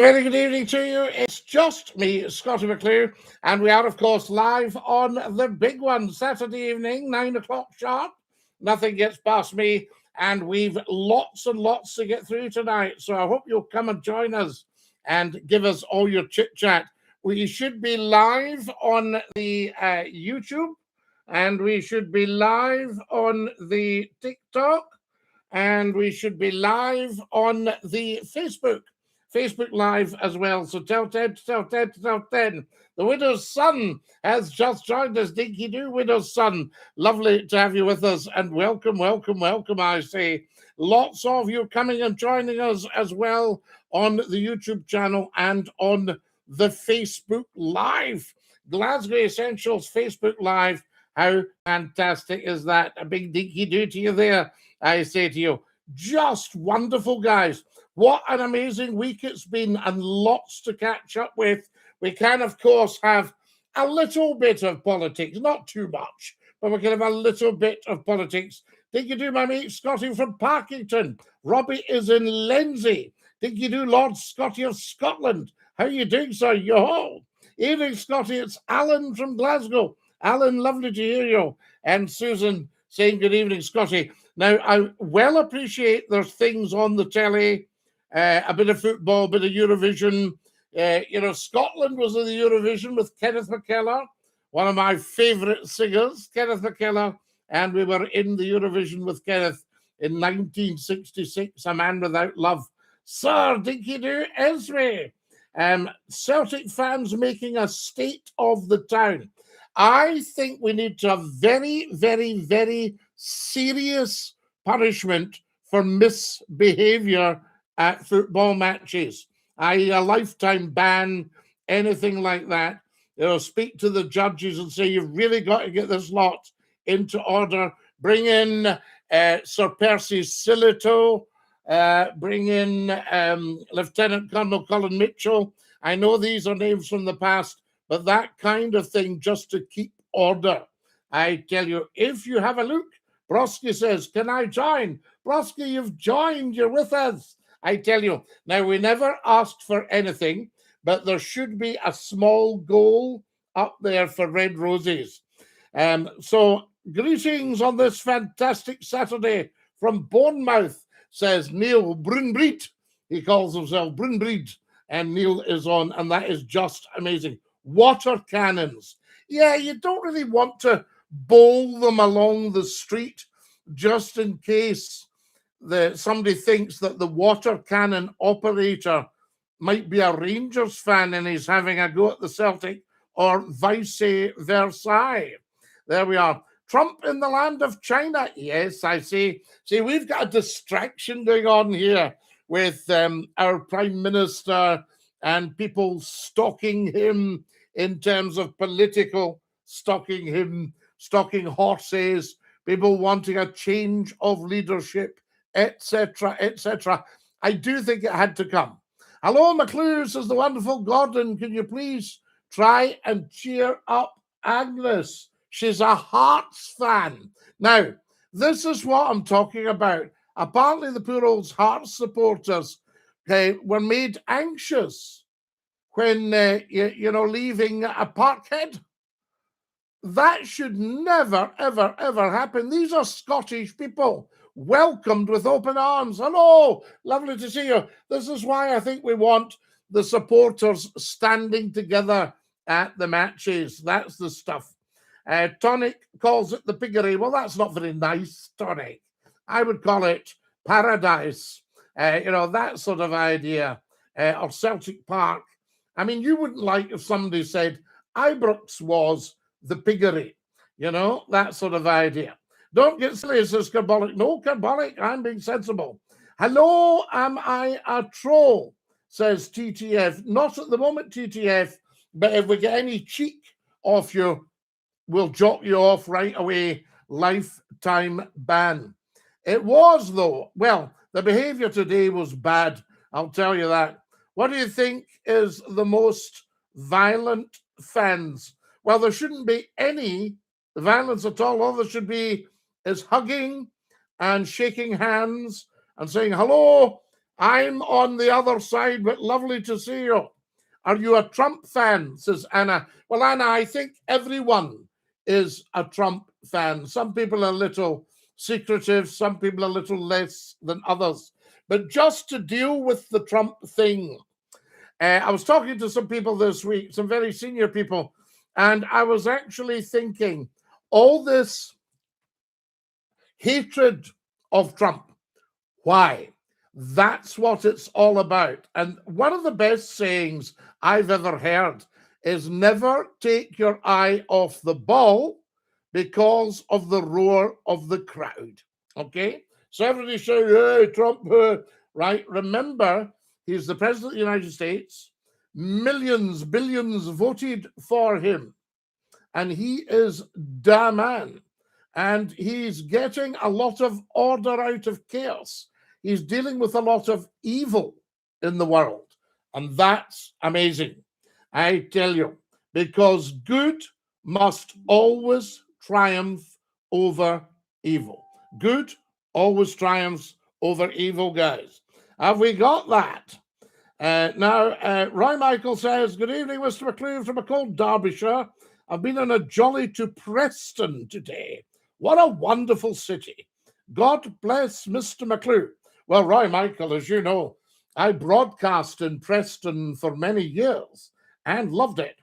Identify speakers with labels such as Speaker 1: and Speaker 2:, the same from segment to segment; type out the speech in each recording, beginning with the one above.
Speaker 1: Very good evening to you. It's just me, Scottie McClue, and we are, of course, live on the big one, Saturday evening, 9 o'clock sharp. Nothing gets past me, and we've lots and lots to get through tonight. So I hope you'll come and join us and give us all your chit chat. We should be live on the YouTube, and we should be live on the TikTok, and we should be live on the Facebook Live as well. So tell Ted, tell Ted, tell Ted. The widow's son has just joined us. Dinky-Doo, widow's son. Lovely to have you with us, and welcome, welcome, welcome, I say. Lots of you coming and joining us as well on the YouTube channel and on the Facebook Live. Glasgow Essentials Facebook Live. How fantastic is that? A big Dinky-Doo to you there, I say to you. Just wonderful, guys. What an amazing week it's been, and lots to catch up with. We can, of course, have a little bit of politics, not too much, but we can have a little bit of politics. Dinky-Doo, my mate Scottie from Parkington. Robbie is in Lindsay. Dinky-Doo, Lord Scottie of Scotland. How are you doing, sir? Yo-ho! Evening, Scottie. It's Alan from Glasgow. Alan, lovely to hear you. And Susan saying good evening, Scottie. Now, I well appreciate there's things on the telly, a bit of football, a bit of Eurovision. Scotland was in the Eurovision with Kenneth McKellar, one of my favourite singers, Kenneth McKellar, and we were in the Eurovision with Kenneth in 1966, A Man Without Love. Sir Dinky-Doo Esme, Celtic fans making a state of the town. I think we need to have very, very, very serious punishment for misbehaviour at football matches, i.e. a lifetime ban, anything like that. Speak to the judges and say, you've really got to get this lot into order. Bring in Sir Percy Silito, bring in Lieutenant Colonel Colin Mitchell. I know these are names from the past, but that kind of thing just to keep order. I tell you, if you have a look, Broski says, can I join? Broski, you've joined, you're with us. I tell you, now we never asked for anything, but there should be a small goal up there for Red Roses. So greetings on this fantastic Saturday from Bournemouth, says Neil Brunbreed. He calls himself Brunbreed, and Neil is on, and that is just amazing. Water cannons. Yeah, you don't really want to bowl them along the street just in case somebody thinks that the water cannon operator might be a Rangers fan and he's having a go at the Celtic, or vice versa. There we are. Trump in the land of China. Yes, I see. See, we've got a distraction going on here with our Prime Minister and people stalking him in terms of political stalking him, stalking horses, people wanting a change of leadership, etc., etc. I do think it had to come. Hello, McClue, says the wonderful Gordon. Can you please try and cheer up Agnes? She's a Hearts fan. Now, this is what I'm talking about. Apparently, the poor old Hearts supporters were made anxious when, leaving a Parkhead. That should never, ever, ever happen. These are Scottish people, welcomed with open arms. Hello, lovely to see you. This is why I think we want the supporters standing together at the matches. That's the stuff. Tonic calls it the piggery. Well, that's not very nice, Tonic. I would call it paradise. That sort of idea. Or Celtic Park. I mean, you wouldn't like if somebody said Ibrox was the piggery, that sort of idea. Don't get silly, says Carbolic. No, Carbolic, I'm being sensible. Hello, am I a troll, says TTF. Not at the moment, TTF, but if we get any cheek off you, we'll drop you off right away. Lifetime ban. It was, though. Well, the behavior today was bad, I'll tell you that. What do you think is the most violent fans? Well, there shouldn't be any violence at all. All there should be is hugging and shaking hands and saying hello I'm on the other side, but lovely to see you. Are you a Trump fan? Says Anna. Well, Anna, I think everyone is a Trump fan. Some people are a little secretive, some people a little less than others. But just to deal with the Trump thing, I was talking to some people this week, some very senior people, and I was actually thinking all this hatred of Trump, why? That's what it's all about. And one of the best sayings I've ever heard is never take your eye off the ball because of the roar of the crowd. Okay? So everybody say, hey, Trump, right? Remember, he's the president of the United States. Millions, billions voted for him. And he is the man. And he's getting a lot of order out of chaos. He's dealing with a lot of evil in the world. And that's amazing, I tell you, because good must always triumph over evil. Good always triumphs over evil, guys. Have we got that? Now, Roy Michael says, good evening, Mr. McClue from a cold Derbyshire. I've been on a jolly to Preston today. What a wonderful city. God bless Mr. McClue. Well, Roy Michael, as you know, I broadcast in Preston for many years and loved it.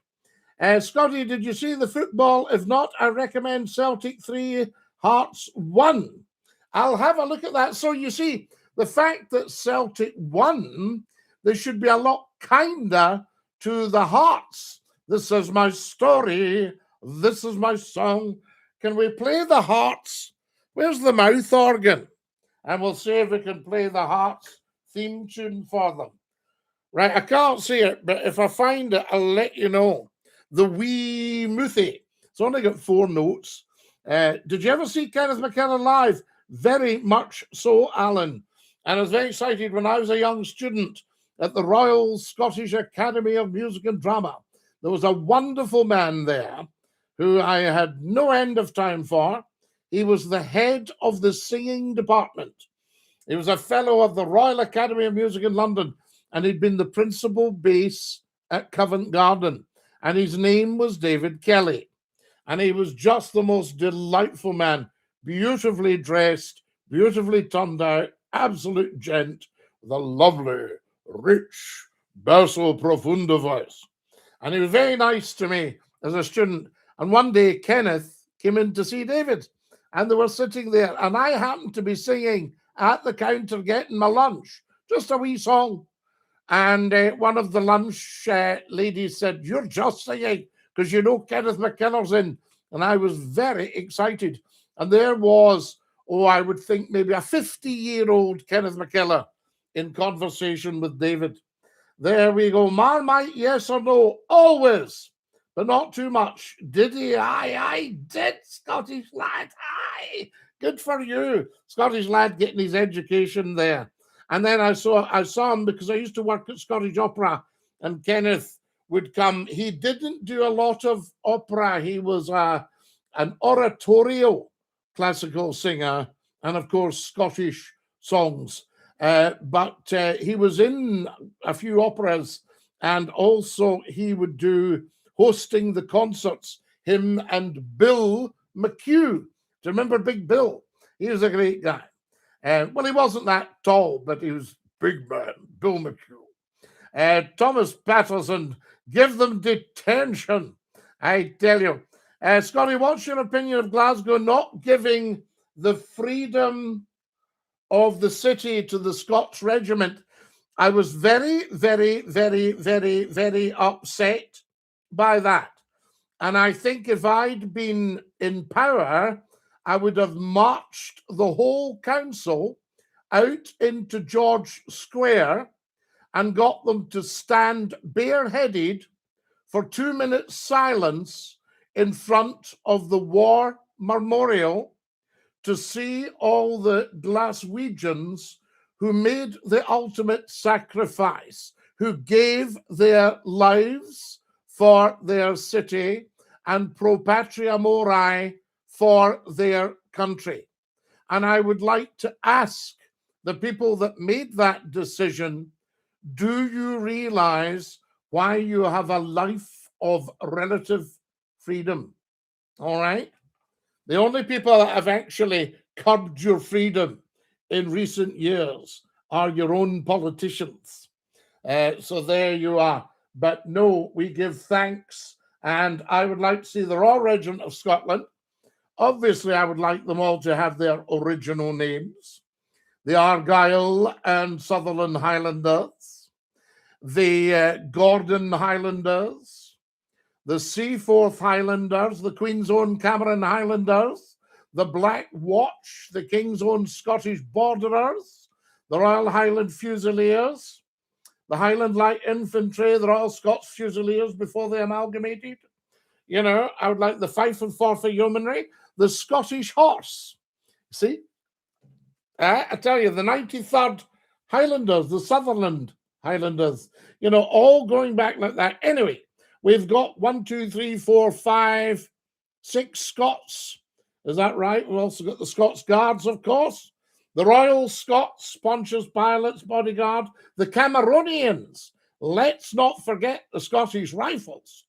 Speaker 1: Scottie, did you see the football? If not, I recommend Celtic 3, Hearts 1. I'll have a look at that. So you see, the fact that Celtic won, they should be a lot kinder to the Hearts. This is my story. This is my song. Can we play the Hearts? Where's the mouth organ? And we'll see if we can play the Hearts theme tune for them. Right, I can't see it, but if I find it, I'll let you know. The Wee Mouthy. It's only got 4 notes. Did you ever see Kenneth McKenna live? Very much so, Alan. And I was very excited when I was a young student at the Royal Scottish Academy of Music and Drama. There was a wonderful man there who I had no end of time for. He was the head of the singing department. He was a fellow of the Royal Academy of Music in London, and he'd been the principal bass at Covent Garden. And his name was David Kelly. And he was just the most delightful man, beautifully dressed, beautifully turned out, absolute gent, with a lovely, rich, basso profundo voice. And he was very nice to me as a student. And one day, Kenneth came in to see David. And they were sitting there, and I happened to be singing at the counter getting my lunch, just a wee song. And one of the lunch ladies said, you're just singing because you know Kenneth McKenna's in. And I was very excited. And there was, I would think maybe a 50-year-old Kenneth McKenna in conversation with David. There we go. Marmite, yes or no? Always. But not too much. Did he? I did, Scottish lad. Aye. Good for you. Scottish lad getting his education there. And then I saw him because I used to work at Scottish Opera, and Kenneth would come. He didn't do a lot of opera. He was an oratorio classical singer and, of course, Scottish songs. But he was in a few operas, and also he would do hosting the concerts, him and Bill McHugh. Do you remember Big Bill? He was a great guy. Well, he wasn't that tall, but he was big man, Bill McHugh. Thomas Patterson, give them detention, I tell you. Scottie, what's your opinion of Glasgow not giving the freedom of the city to the Scots Regiment? I was very, very, very, very, very upset by that. And I think if I'd been in power, I would have marched the whole council out into George Square and got them to stand bareheaded for 2 minutes silence in front of the war memorial to see all the Glaswegians who made the ultimate sacrifice, who gave their lives for their city and pro patria mori for their country. And I would like to ask the people that made that decision, do you realize why you have a life of relative freedom? All right? The only people that have actually curbed your freedom in recent years are your own politicians. So there you are. But no, we give thanks. And I would like to see the Royal Regiment of Scotland. Obviously, I would like them all to have their original names. The Argyll and Sutherland Highlanders, the Gordon Highlanders, the Seaforth Highlanders, the Queen's Own Cameron Highlanders, the Black Watch, the King's Own Scottish Borderers, the Royal Highland Fusiliers, the Highland Light Infantry, the Royal Scots Fusiliers before they amalgamated. You know, I would like the Fife and Forfar Yeomanry, the Scottish Horse. See? I tell you, the 93rd Highlanders, the Sutherland Highlanders, you know, all going back like that. Anyway, we've got 1, 2, 3, 4, 5, 6 Scots. Is that right? We've also got the Scots Guards, of course. The Royal Scots, Pontius Pilate's bodyguard. The Cameronians. Let's not forget the Scottish Rifles.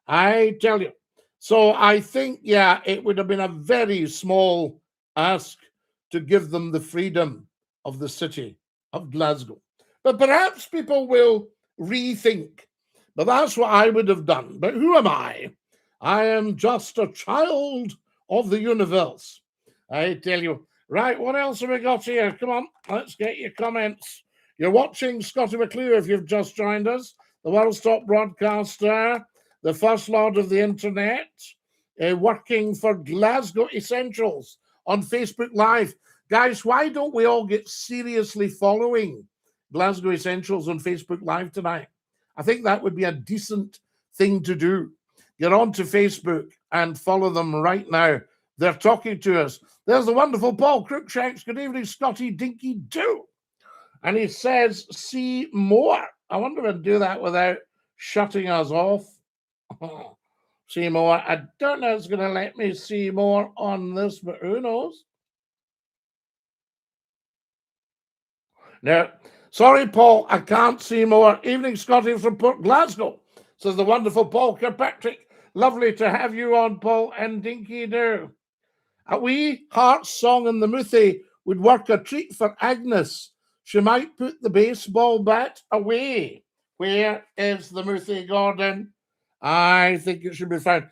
Speaker 1: I tell you. So I think, yeah, it would have been a very small ask to give them the freedom of the city of Glasgow. But perhaps people will rethink. But that's what I would have done. But who am I? I am just a child of the universe. I tell you. Right, what else have we got here? Come on, let's get your comments. You're watching Scottie McClue if you've just joined us, the world's top broadcaster, the First Lord of the Internet, working for Glasgow Essentials on Facebook Live. Guys, why don't we all get seriously following Glasgow Essentials on Facebook Live tonight? I think that would be a decent thing to do. Get onto Facebook and follow them right now. They're talking to us. There's the wonderful Paul Cruikshanks. Good evening, Scottie Dinky-Doo. And he says, see more. I wonder if I can do that without shutting us off. See more. I don't know if it's going to let me see more on this, but who knows? No. Sorry, Paul, I can't see more. Evening, Scottie from Port Glasgow, says the wonderful Paul Kirkpatrick. Lovely to have you on, Paul and Dinky-Doo. A wee heart song in the Moothy would work a treat for Agnes. She might put the baseball bat away. Where is the Moothy, Gordon? I think it should be fine.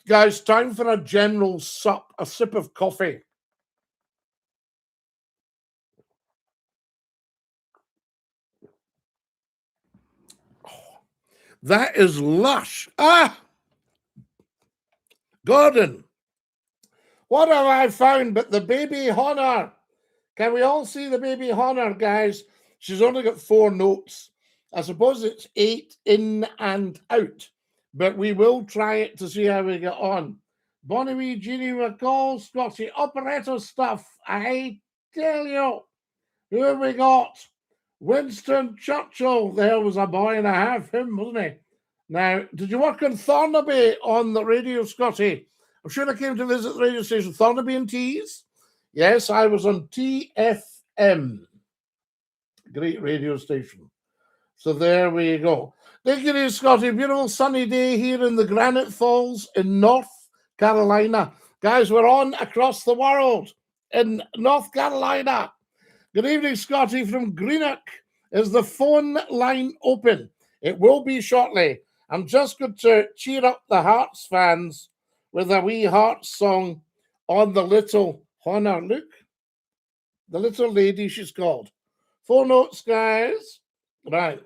Speaker 1: Guys, time for a general sup, a sip of coffee. Oh, that is lush. Ah! Gordon, what have I found but the baby Honor? Can we all see the baby Honor, guys? She's only got 4 notes. I suppose it's 8 in and out, but we will try it to see how we get on. Bonnie wee Jeannie McCall, Scottie, operetta stuff. I tell you. Who have we got? Winston Churchill. There was a boy and a half, him, wasn't he? Now, did you work in Thornaby on the radio, Scottie? I'm sure I came to visit the radio station, Thornaby and Tees. Yes, I was on TFM. Great radio station. So there we go. Dinky-Doo, Scottie, beautiful sunny day here in the Granite Falls in North Carolina. Guys, we're on across the world in North Carolina. Good evening, Scottie from Greenock. Is the phone line open? It will be shortly. I'm just going to cheer up the Hearts fans with a wee Hearts song on the little Honor. Look, the little lady she's called. 4 notes, guys. Right.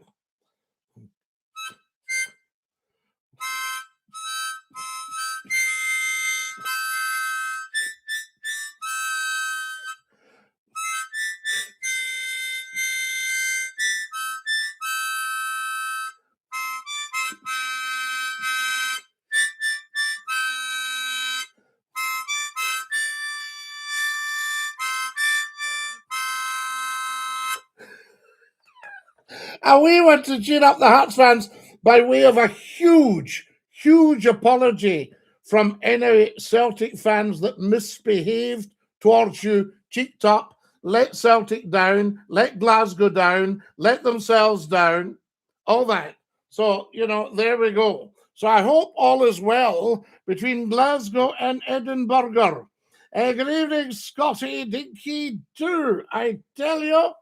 Speaker 1: And we want to cheer up the Hearts fans by way of a huge, huge apology from any Celtic fans that misbehaved towards you, cheeked up. let Celtic down, let Glasgow down, let themselves down, all that. So, you know, there we go. So I hope all is well between Glasgow and Edinburgh. Good evening, Scottie Dinky-Doo. I tell you,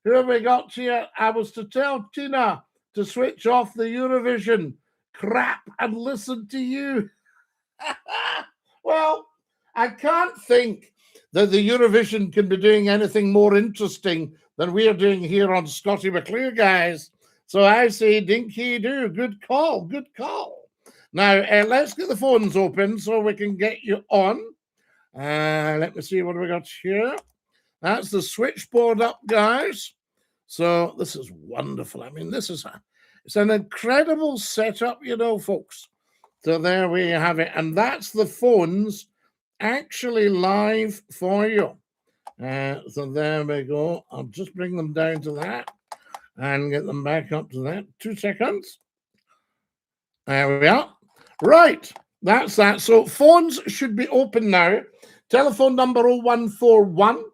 Speaker 1: who have we got here? I was to tell Tina to switch off the Eurovision crap and listen to you. Well, I can't think that the Eurovision can be doing anything more interesting than we're doing here on Scottie McCLUE, guys. So I say Dinky-Doo. Good call, good call. Now, let's get the phones open so we can get you on. Let me see what we got here. That's the switchboard up, guys. So this is wonderful. I mean, it's an incredible setup, you know, folks. So there we have it. And that's the phones actually live for you. So there we go. I'll just bring them down to that and get them back up to that. 2 seconds. There we are. Right. That's that. So phones should be open now. Telephone number 0141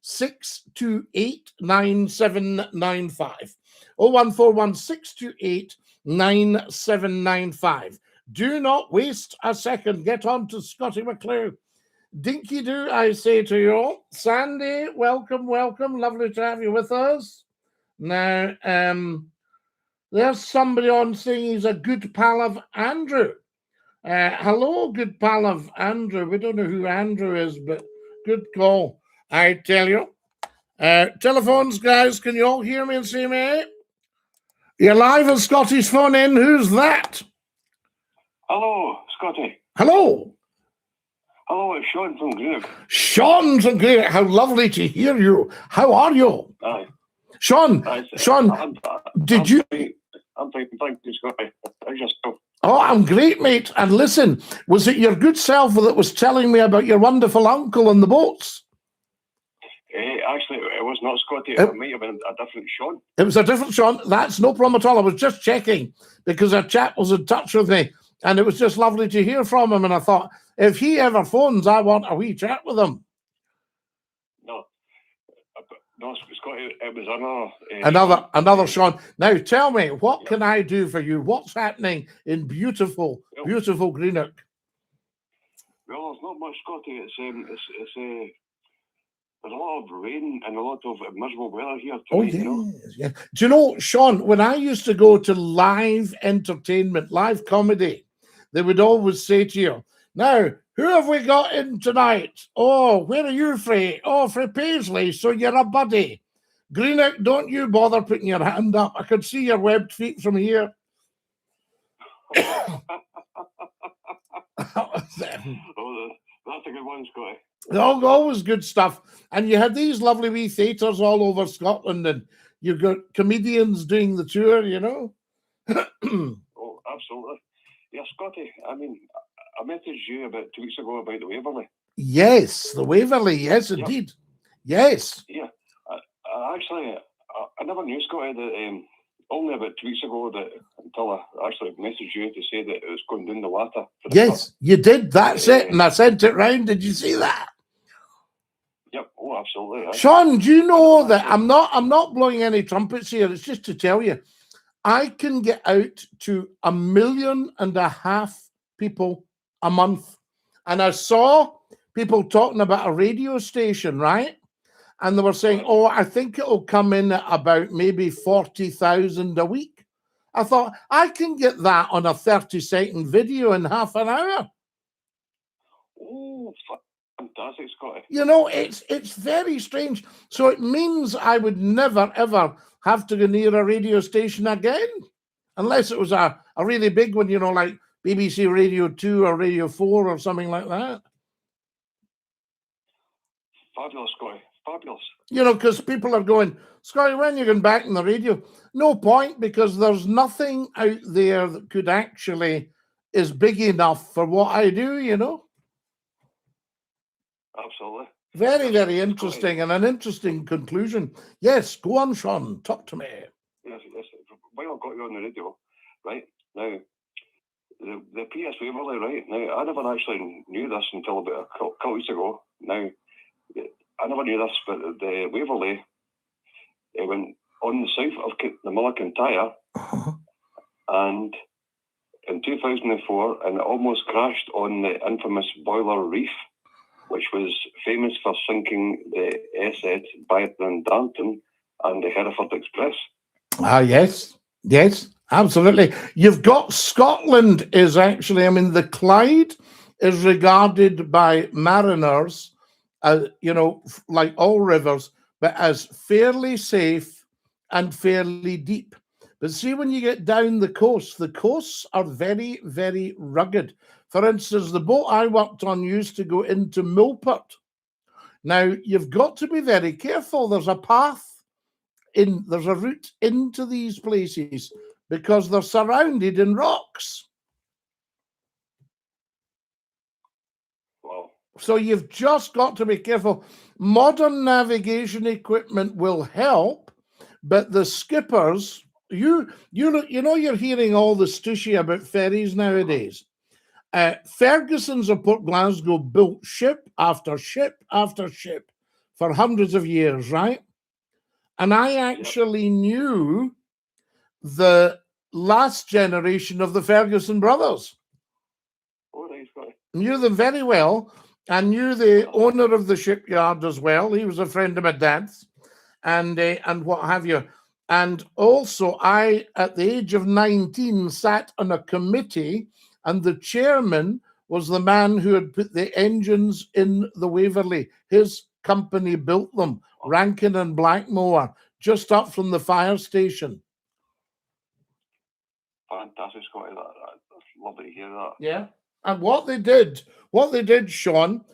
Speaker 1: 628 9795. 0141 628 9795. Do not waste a second. Get on to Scottie McCLUE. Dinky-Doo, I say to you all. Sandy, welcome, welcome. Lovely to have you with us. Now, there's somebody on saying he's a good pal of Andrew. Hello, good pal of Andrew. We don't know who Andrew is, but good call, I tell you. Telephones, guys, can you all hear me and see me? You're live on Scottie's phone in. Who's that?
Speaker 2: Hello, Scottie.
Speaker 1: Hello.
Speaker 2: Hello, it's Sean from Greenock.
Speaker 1: Sean from Greenock. How lovely to hear you. How are you?
Speaker 2: Aye.
Speaker 1: Sean,
Speaker 2: I'm fine, thank you, Scottie. How's yourself?
Speaker 1: Oh, I'm great, mate. And listen, was it your good self that was telling me about your wonderful uncle on the boats?
Speaker 2: Actually, it was not Scottie. It might have been a different Sean.
Speaker 1: It was a different Sean. That's no problem at all. I was just checking because a chap was in touch with me and it was just lovely to hear from him. And I thought, if he ever phones, I want a wee chat with him.
Speaker 2: No, Scottie, it was
Speaker 1: another Sean. Now tell me, what can I do for you? What's happening in beautiful Greenock?
Speaker 2: Well, there's not much, Scottie. It's there's a lot of rain and a lot of miserable weather here tonight.
Speaker 1: Oh, yes, you know? Yeah. Do you know, Sean, when I used to go to live entertainment, live comedy, they would always say to you, now, who have we got in tonight? Oh, where are you, Frey? Oh, Frey Paisley, so you're a buddy. Greenock, don't you bother putting your hand up. I could see your webbed feet from here.
Speaker 2: Oh, that's a good one, Scottie.
Speaker 1: Always good stuff. And you had these lovely wee theatres all over Scotland, and you've got comedians doing the tour, you know?
Speaker 2: Oh, absolutely. Yeah, Scottie, I mean, I messaged you about 2 weeks ago about the Waverley.
Speaker 1: Yes, the Waverley, yes, indeed. Yes.
Speaker 2: Yeah. I never knew, Scottie, that only about 2 weeks ago until I actually messaged you to say that it was going down the water.
Speaker 1: Yes, you did. That's it. And I sent it round. Did you see that?
Speaker 2: Yep. Oh, absolutely. Yeah.
Speaker 1: Sean, do you know that I'm not blowing any trumpets here. It's just to tell you, I can get out to 1.5 million people a month. And I saw people talking about a radio station, right? And they were saying, oh, I think it'll come in at about maybe 40,000 a week. I thought, I can get that on a 30-second video in half an hour.
Speaker 2: Oh, fantastic, Scottie.
Speaker 1: You know, it's very strange. So it means I would never, ever have to go near a radio station again. Unless it was a really big one, you know, like BBC Radio 2 or Radio 4 or something like that.
Speaker 2: Fabulous, Scottie. Fabulous.
Speaker 1: You know, because people are going, Scottie, when are you going back in the radio? No point, because there's nothing out there that could actually is big enough for what I do, you know?
Speaker 2: Absolutely.
Speaker 1: Very, very interesting, and an interesting conclusion. Yes, go on, Sean. Talk to me.
Speaker 2: Yes. While I've got you on the radio, right, now, the PS Waverley, right, now, I never actually knew this until about a couple weeks ago. Now, I never knew this, but the Waverley went on the south of the Mull of Kintyre, and in 2004, and it almost crashed on the infamous Boiler Reef, which was famous for sinking the SS Byron and Darnton and the Hereford Express.
Speaker 1: Yes, absolutely. You've got Scotland is actually, I mean, the Clyde is regarded by mariners, like all rivers, but as fairly safe and fairly deep. But see, when you get down the coasts are very, very rugged. For instance, the boat I worked on used to go into Milport. Now, you've got to be very careful. There's a path there's a route into these places because they're surrounded in rocks.
Speaker 2: Wow.
Speaker 1: So you've just got to be careful. Modern navigation equipment will help, but the skippers, you're hearing all the stushy about ferries nowadays. Ferguson's of Port Glasgow built ship after ship after ship for hundreds of years, right? And I actually knew the last generation of the Ferguson brothers.
Speaker 2: Oh, nice guy.
Speaker 1: Knew them very well, and knew the owner of the shipyard as well. He was a friend of my dad's, and what have you. And also, I, at the age of 19, sat on a committee, and the chairman was the man who had put the engines in the Waverley. His company built them, Rankin and Blackmore, just up from the fire station.
Speaker 2: Fantastic, Scottie. That's lovely to hear that.
Speaker 1: Yeah. And what they did, Sean,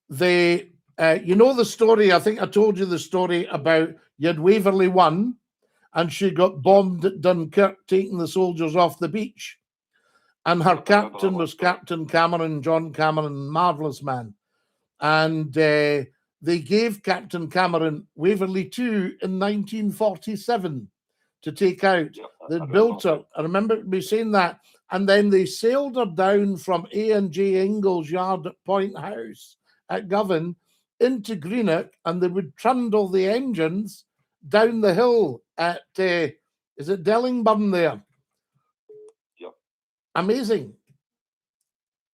Speaker 1: they, the story, I think I told you the story about you had Waverley 1 and she got bombed at Dunkirk, taking the soldiers off the beach. And her captain was Captain Cameron, John Cameron, marvellous man. And they gave Captain Cameron Waverley 2 in 1947 to take out. They built her. I remember me saying that. And then they sailed her down from A&J Ingalls Yard at Point House at Govan into Greenock, and they would trundle the engines down the hill at, is it Dellingburn there?
Speaker 2: Yep.
Speaker 1: Amazing.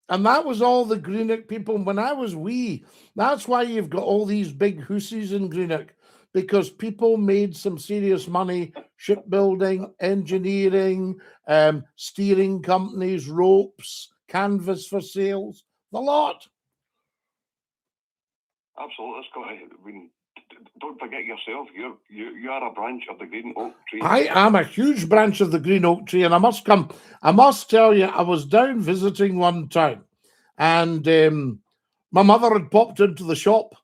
Speaker 1: And that was all the Greenock people. When I was wee, that's why you've got all these big hussies in Greenock, because people made some serious money, shipbuilding, engineering, steering companies, ropes, canvas for sails, the lot.
Speaker 2: Absolutely, Scottie. I mean, don't forget yourself. You are a branch of the green oak tree.
Speaker 1: I am a huge branch of the green oak tree, and I must tell you, I was down visiting one time, and my mother had popped into the shop,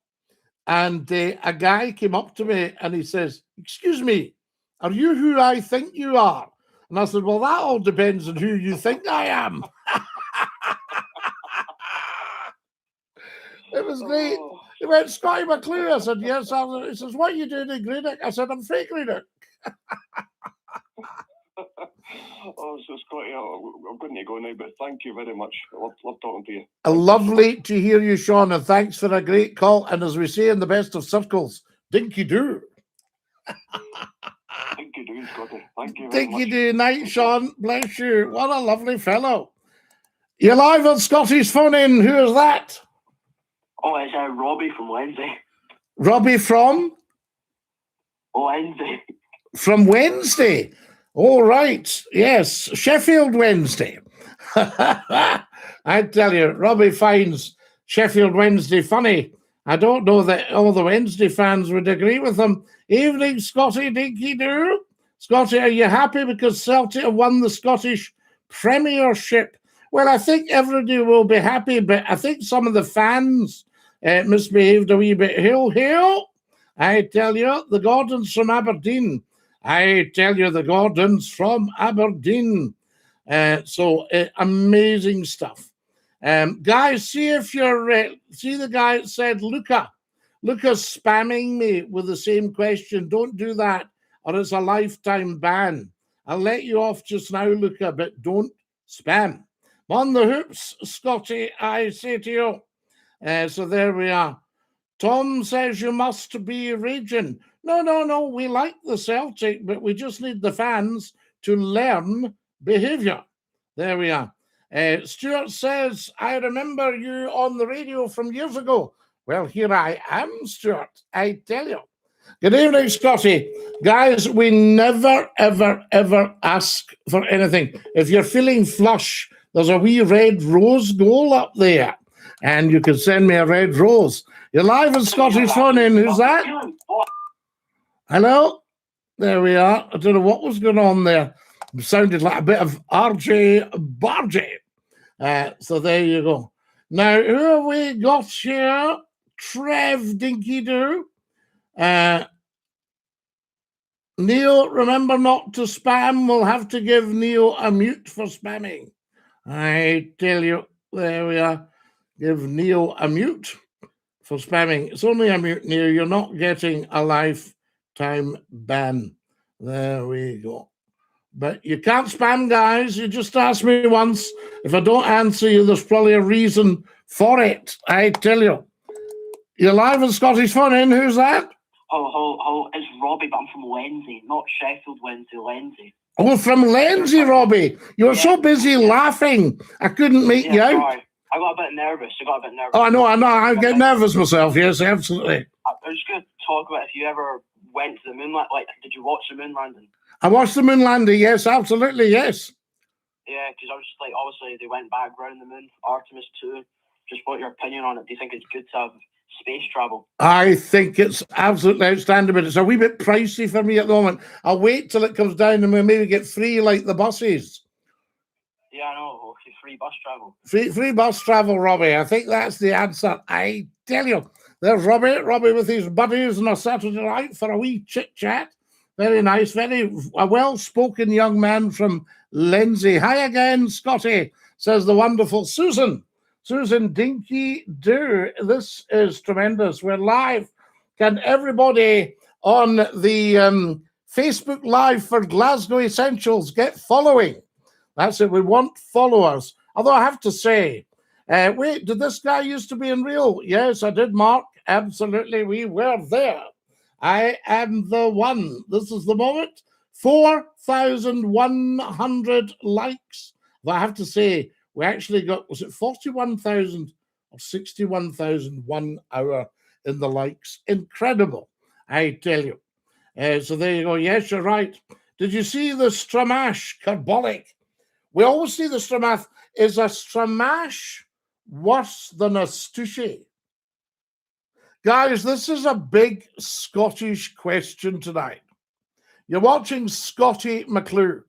Speaker 1: and a guy came up to me and he says, "Excuse me, are you who I think you are?" And I said, "Well, that all depends on who you think I am." It was great. He went, "Scottie McClue." I said, "Yes." He says, "What are you doing in Greenock?" I said, "I'm from Greenock."
Speaker 2: Oh, so Scottie, I'm going to go now, but thank you very much. I love talking to you.
Speaker 1: Lovely to hear you, Sean, and thanks for a great call. And as we say in the best of circles, dinky-doo.
Speaker 2: Dinky-doo, Scottie. Thank you very much.
Speaker 1: Dinky-doo night, Sean. Bless you. What a lovely fellow. You're live on Scotty's phone in. Who is that?
Speaker 3: Oh, it's Robbie from Wednesday.
Speaker 1: Robbie from?
Speaker 3: Wednesday.
Speaker 1: From Wednesday. All right. Yes. Sheffield Wednesday. I tell you, Robbie finds Sheffield Wednesday funny. I don't know that all the Wednesday fans would agree with him. Evening, Scottie, dinky-doo. Scottie, are you happy because Celtic have won the Scottish Premiership? Well, I think everybody will be happy, but I think some of the fans misbehaved a wee bit. Hail. I tell you, the Gordons from Aberdeen. So amazing stuff. Guys, see if you're, see the guy that said, Luca's spamming me with the same question. Don't do that, or it's a lifetime ban. I'll let you off just now, Luca, but don't spam. On the hoops, Scottie, I say to you. So there we are. Tom says you must be raging. No. We like the Celtic, but we just need the fans to learn behaviour. There we are. Stuart says, I remember you on the radio from years ago. Well, here I am, Stuart. I tell you. Good evening, Scottie. Guys, we never, ever, ever ask for anything. If you're feeling flush, there's a wee red rose goal up there, and you can send me a red rose. You're live on Scottish Phone In. Who's that? Hello? There we are. I don't know what was going on there. It sounded like a bit of RJ Barjay. So there you go. Now, who have we got here? Trev Dinky-Doo. Neil, remember not to spam. We'll have to give Neil a mute for spamming. I tell you, there we are. Give Neil a mute for spamming. It's only a mute, Neil. You're not getting a lifetime ban. There we go. But you can't spam, guys. You just asked me once. If I don't answer you, there's probably a reason for it. I tell you. You're live on Scottish Phone In. Who's that?
Speaker 3: Oh, it's Robbie, but I'm from Lenzie, not Sheffield Wednesday, Lenzie.
Speaker 1: Oh, from Lenzie, Robbie. You were so busy laughing, I couldn't make you out.
Speaker 3: Sorry. I got a bit nervous.
Speaker 1: Oh, I know. I get nervous myself. Yes, absolutely.
Speaker 3: I was going to talk about if you ever went to the moon, like, did you watch the moon landing?
Speaker 1: I watched the moon landing, yes, absolutely, yes.
Speaker 3: Yeah, because I was just like, obviously, they went back around the moon, Artemis 2. Just what your opinion on it? Do you think it's good to have space travel?
Speaker 1: I think it's absolutely outstanding, but it's a wee bit pricey for me at the moment. I'll wait till it comes down and we'll maybe get free like the buses.
Speaker 3: Yeah, I know. Free bus travel.
Speaker 1: Free bus travel, Robbie. I think that's the answer. I tell you. There's Robbie with his buddies on a Saturday night for a wee chit-chat. Very nice, a well-spoken young man from Lenzie. Hi again, Scottie, says the wonderful Susan. Susan Dinky-Doo. This is tremendous. We're live. Can everybody on the Facebook Live for Glasgow Essentials get following? That's it. We want followers. Although I have to say, wait, did this guy used to be in Real? Yes, I did, Mark. Absolutely. We were there. I am the one. This is the moment. 4,100 likes. But I have to say, we actually got, was it 41,000 or 61,000 1 hour in the likes? Incredible, I tell you. So there you go. Yes, you're right. Did you see the Stramash Carbolic? We always see the Stramash. Is a Stramash worse than a Stushy? Guys, this is a big Scottish question tonight. You're watching Scottie McClue.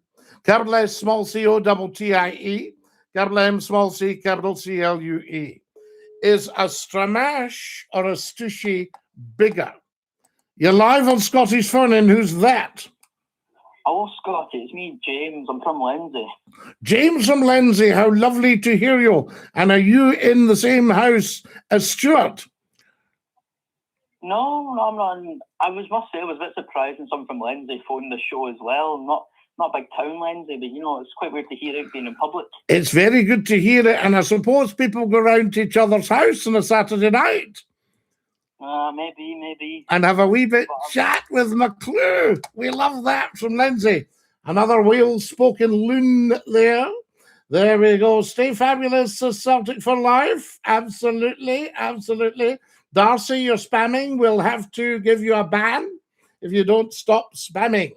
Speaker 1: Capital S, small C, O, double T-I-E. Capital M, small c, capital C-L-U-E. Is a Stramash or a Stushy bigger? You're live on Scottish Phone In. Who's that?
Speaker 3: Hello, Scottie. It's me, James. I'm from Lenzie.
Speaker 1: James from Lenzie. How lovely to hear you. And are you in the same house as Stuart?
Speaker 3: No, I'm not. I must say I was a bit surprised when someone from Lenzie phoned the show as well. Not big town Lenzie, but it's quite weird to hear it being in public. It's
Speaker 1: very good to hear it, and I suppose people go round to each other's house on a Saturday night.
Speaker 3: Maybe.
Speaker 1: And have a wee bit chat with McClue. We love that from Lenzie. Another well-spoken loon there. There we go. Stay fabulous, Celtic for life. Absolutely. Darcy, you're spamming. We'll have to give you a ban if you don't stop spamming.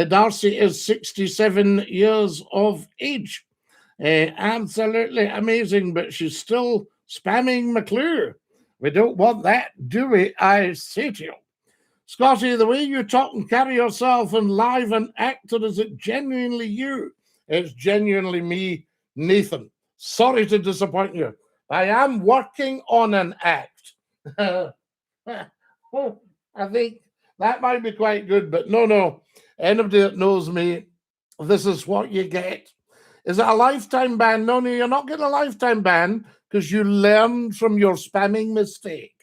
Speaker 1: Darcy is 67 years of age. Absolutely amazing, but she's still spamming McClue. We don't want that, do we? I say to you. Scottie, the way you talk and carry yourself and live and acted, is it genuinely you? It's genuinely me, Nathan. Sorry to disappoint you. I am working on an act. I think that might be quite good, but no. Anybody that knows me, this is what you get. Is it a lifetime ban? No, you're not getting a lifetime ban because you learned from your spamming mistake.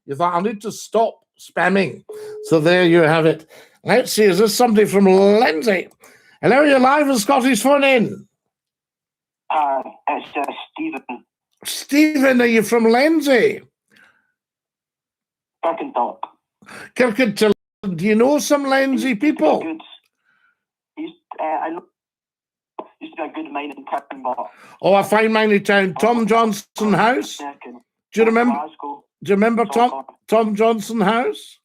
Speaker 1: You thought, I need to stop spamming. So there you have it. Let's see, is this somebody from Lenzie? Hello, you're live on Scottish Phone In.
Speaker 3: It's Stephen.
Speaker 1: Stephen, are you from Lenzie?
Speaker 3: Kirkintilloch.
Speaker 1: Kirkintilloch. Do you know some Lindsay people?
Speaker 3: Good. I know. Used to be a good mining town, but
Speaker 1: Oh, a fine mining town. Tom Johnson House. Do you remember?
Speaker 3: Glasgow.
Speaker 1: Do you remember Tom Johnson House?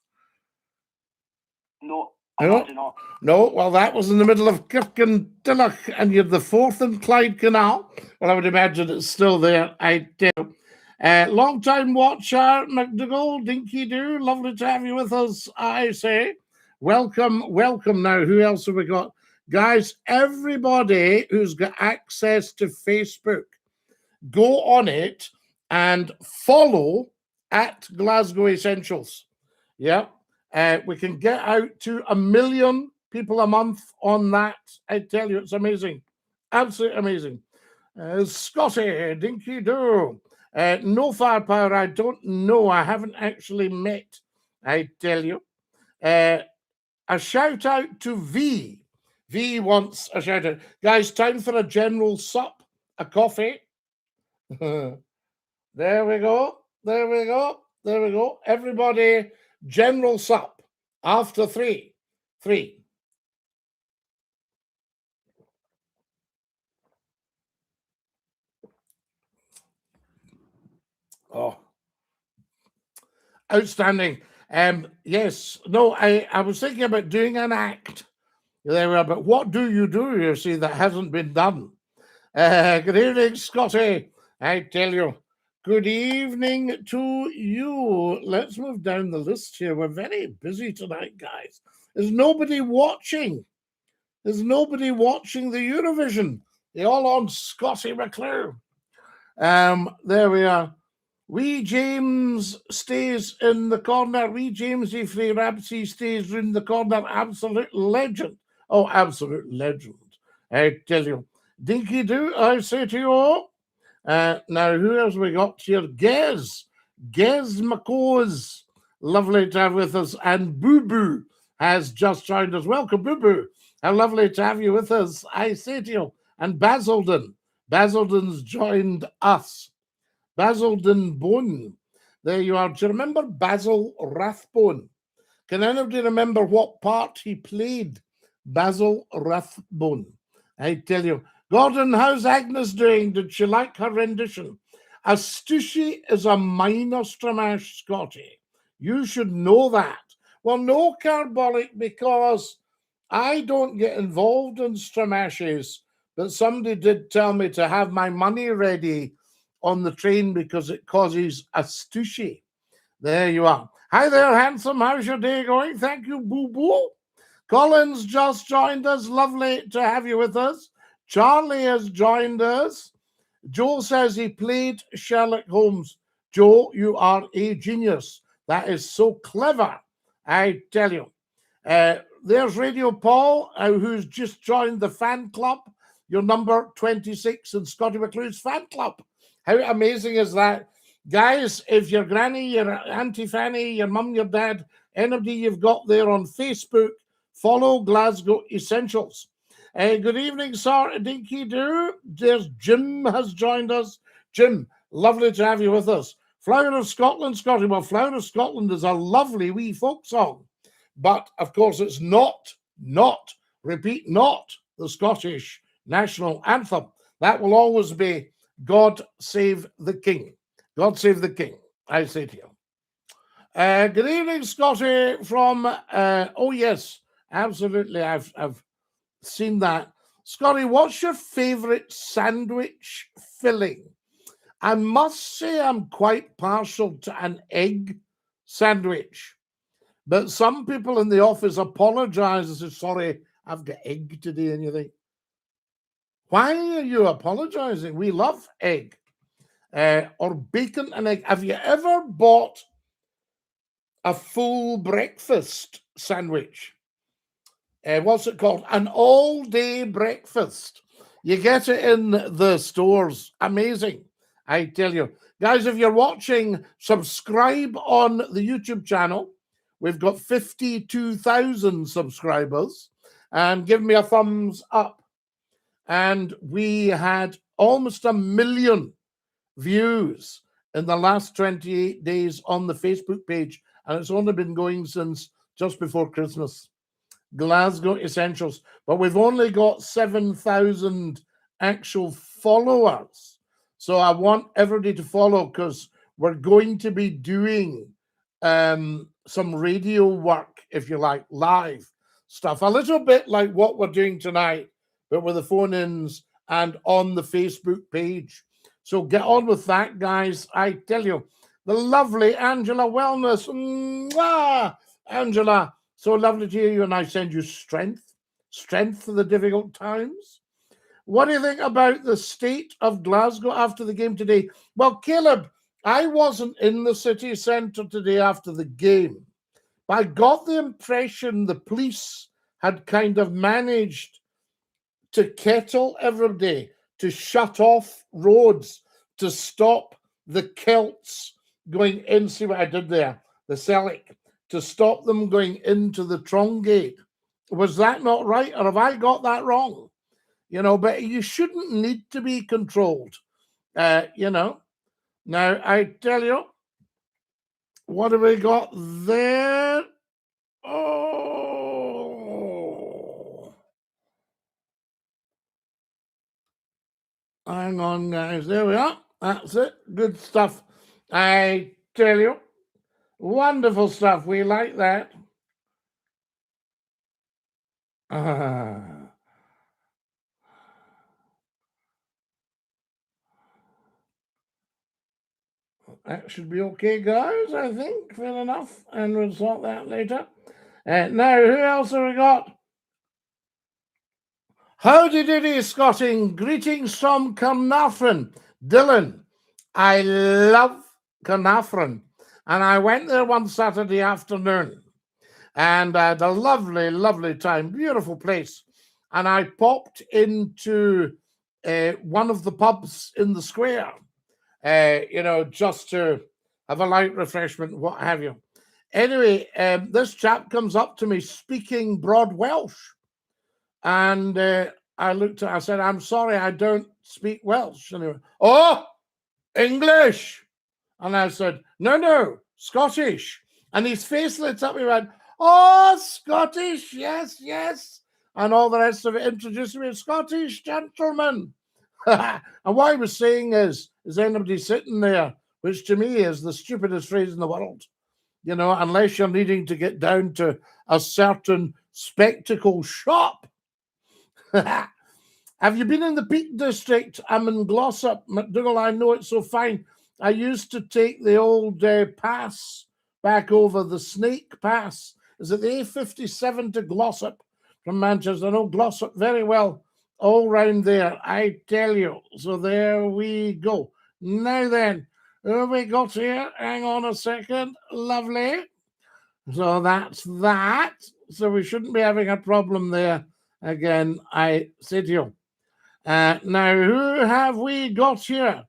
Speaker 3: No,
Speaker 1: No?
Speaker 3: I do not.
Speaker 1: No, well, that was in the middle of Kirkintilloch, and you're the Forth and Clyde Canal. Well, I would imagine it's still there. I do. Long-time watcher, McDougall, Dinky-Doo, lovely to have you with us, I say. Welcome, welcome now. Who else have we got? Guys, everybody who's got access to Facebook, go on it and follow at Glasgow Essentials. Yeah. We can get out to 1 million people a month on that. I tell you, it's amazing. Absolutely amazing. Scottie, Dinky-Doo. No firepower, I don't know. I haven't actually met, I tell you. A shout out to V. V wants a shout out. Guys, time for a general sup, a coffee. There we go. There we go. There we go. Everybody, general sup after 3. 3. Oh, outstanding. Yes. No, I was thinking about doing an act. There we are. But what do, you see, that hasn't been done? Good evening, Scottie. I tell you. Good evening to you. Let's move down the list here. We're very busy tonight, guys. There's nobody watching. There's nobody watching the Eurovision. They're all on SCOTTIE McCLUE. There we are. Wee James stays in the corner. Wee Jamesy Free Rapsy stays in the corner. Absolute legend. Oh, absolute legend. I tell you. Dinky-Doo, I say to you all. Now, who else we got here? Gez McClue. Lovely to have with us. And Boo Boo has just joined us. Welcome, Boo Boo. How lovely to have you with us, I say to you. And Basildon. Basildon's joined us. Basildon Bone. There you are. Do you remember Basil Rathbone? Can anybody remember what part he played? Basil Rathbone. I tell you. Gordon, how's Agnes doing? Did she like her rendition? A Stussy is a minor stramash, Scottie. You should know that. Well, no, Carbolic, because I don't get involved in stramashes, but somebody did tell me to have my money ready on the train because it causes a Stussy. There you are. Hi there, handsome. How's your day going? Thank you, boo-boo. Collins just joined us. Lovely to have you with us. Charlie has joined us. Joe says he played Sherlock Holmes. Joe, you are a genius. That is so clever, I tell you. There's Radio Paul, who's just joined the fan club. You're number 26 in Scottie McClue's fan club. How amazing is that? Guys, if your granny, your Auntie Fanny, your mum, your dad, anybody you've got there on Facebook, follow Glasgow Essentials. Good evening, sir. Dinky-Doo. There's Jim has joined us. Jim, lovely to have you with us. Flower of Scotland, Scottie. Well, Flower of Scotland is a lovely wee folk song. But, of course, it's not, repeat, not the Scottish national anthem. That will always be God Save the King. God Save the King, I say to you. Good evening, Scottie from, oh, yes, absolutely. I've seen that. Scottie, what's your favourite sandwich filling? I must say I'm quite partial to an egg sandwich. But some people in the office apologise and say, sorry, I've got egg today. And you think, why are you apologising? We love egg. Or bacon and egg. Have you ever bought a full breakfast sandwich? What's it called? An all-day breakfast. You get it in the stores. Amazing, I tell you. Guys, if you're watching, subscribe on the YouTube channel. We've got 52,000 subscribers. And give me a thumbs up. And we had almost 1 million views in the last 28 days on the Facebook page. and it's only been going since just before Christmas. Glasgow Essentials. But we've only got 7,000 actual followers. So I want everybody to follow, because we're going to be doing some radio work, if you like, live stuff. A little bit like what we're doing tonight, but with the phone-ins and on the Facebook page. So get on with that, guys. I tell you, the lovely Angela Wellness. Mwah! Angela, so lovely to hear you, and I send you strength for the difficult times. What do you think about the state of Glasgow after the game today? Well, Caleb, I wasn't in the city centre today after the game, but I got the impression the police had kind of managed to kettle everybody, to shut off roads, to stop the Celts going in. See what I did there? The Celtic, to stop them going into the Trongate. Was that not right, or have I got that wrong? You know, but you shouldn't need to be controlled, you know. Now, I tell you, what have we got there? Oh, hang on, guys. There we are. That's it. Good stuff. I tell you, wonderful stuff. We like that. That should be okay, guys, I think. Fair enough. And we'll sort that later. Now, who else have we got? Howdy diddy, Scotting. Greetings from Carnarvon. Dylan, I love Carnarvon. And I went there one Saturday afternoon. And I had a lovely, lovely time. Beautiful place. And I popped into one of the pubs in the square. You know, just to have a light refreshment, what have you. Anyway, this chap comes up to me speaking broad Welsh. And I looked at him, I said, I'm sorry, I don't speak Welsh. And he went, oh, English. And I said, no, Scottish. And his face lit up, he went, oh, Scottish, yes. And all the rest of it introduced me as Scottish gentleman. And what I was saying is anybody sitting there, which to me is the stupidest phrase in the world, you know, unless you're needing to get down to a certain spectacle shop. Have you been in the Peak District? I'm in Glossop, McDougall. I know it so fine. I used to take the old pass back over the Snake Pass. Is it the A57 to Glossop from Manchester? I know Glossop very well. All round there, I tell you. So there we go. Now then, who have we got here? Hang on a second. Lovely. So that's that. So we shouldn't be having a problem there. Again, I say to you. Now, who have we got here?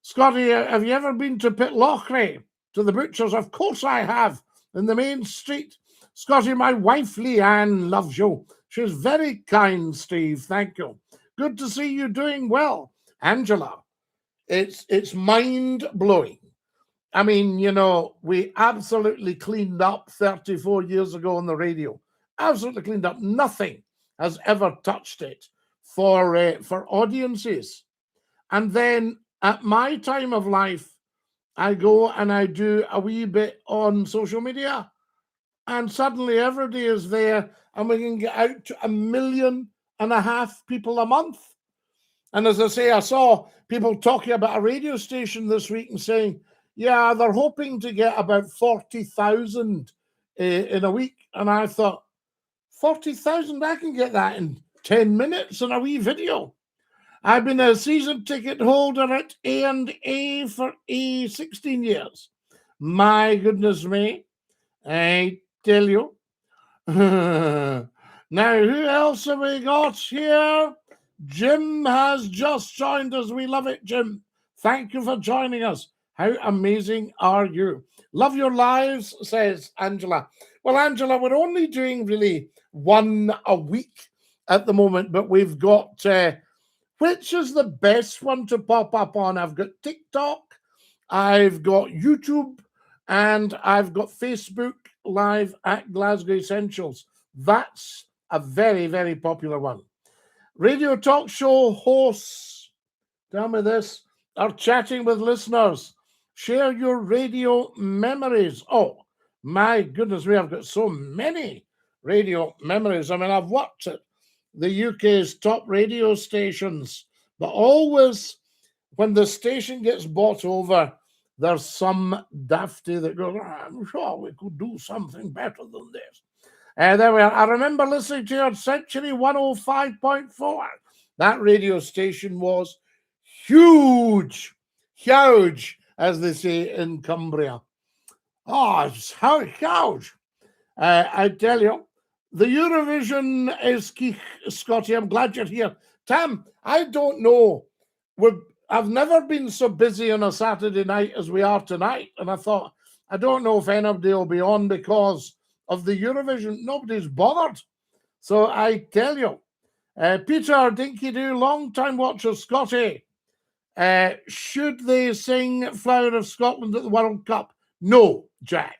Speaker 1: Scotty, have you ever been to Pitlochry, to the butchers? Of course I have, in the main street. Scotty, my wife Leanne loves you. She's very kind, Steve. Thank you. Good to see you doing well. Angela, it's mind-blowing. I mean, you know, we absolutely cleaned up 34 years ago on the radio. Absolutely cleaned up. Nothing has ever touched it for audiences. And then at my time of life, I go and I do a wee bit on social media. And suddenly everybody is there, and we can get out to 1.5 million people a month. And as I say, I saw people talking about a radio station this week and saying, yeah, they're hoping to get about 40,000 in a week. And I thought, 40,000, I can get that in 10 minutes in a wee video. I've been a season ticket holder at A&A for 16 years. My goodness me. I tell you. Now, who else have we got here? Jim has just joined us. We love it, Jim. Thank you for joining us. How amazing are you? Love your lives, says Angela. Well, Angela, we're only doing really one a week at the moment, but we've got, which is the best one to pop up on? I've got TikTok, I've got YouTube, and I've got Facebook Live at Glasgow Essentials. That's a very, very popular one. Radio talk show hosts, tell me this, are chatting with listeners. Share your radio memories. Oh, my goodness, we have got so many radio memories. I mean, I've worked at the UK's top radio stations, but always when the station gets bought over, there's some dafty that goes, I'm sure we could do something better than this. There we are. I remember listening to your Century 105.4. That radio station was huge, as they say in Cumbria. Oh, it's huge. I tell you, the Eurovision is key, Scottie. I'm glad you're here. Tam, I don't know. I've never been so busy on a Saturday night as we are tonight. And I thought, I don't know if anybody will be on because of the Eurovision. Nobody's bothered. So I tell you, Peter, Dinky-Doo, long-time watcher, Scottie, should they sing Flower of Scotland at the World Cup? No, Jack.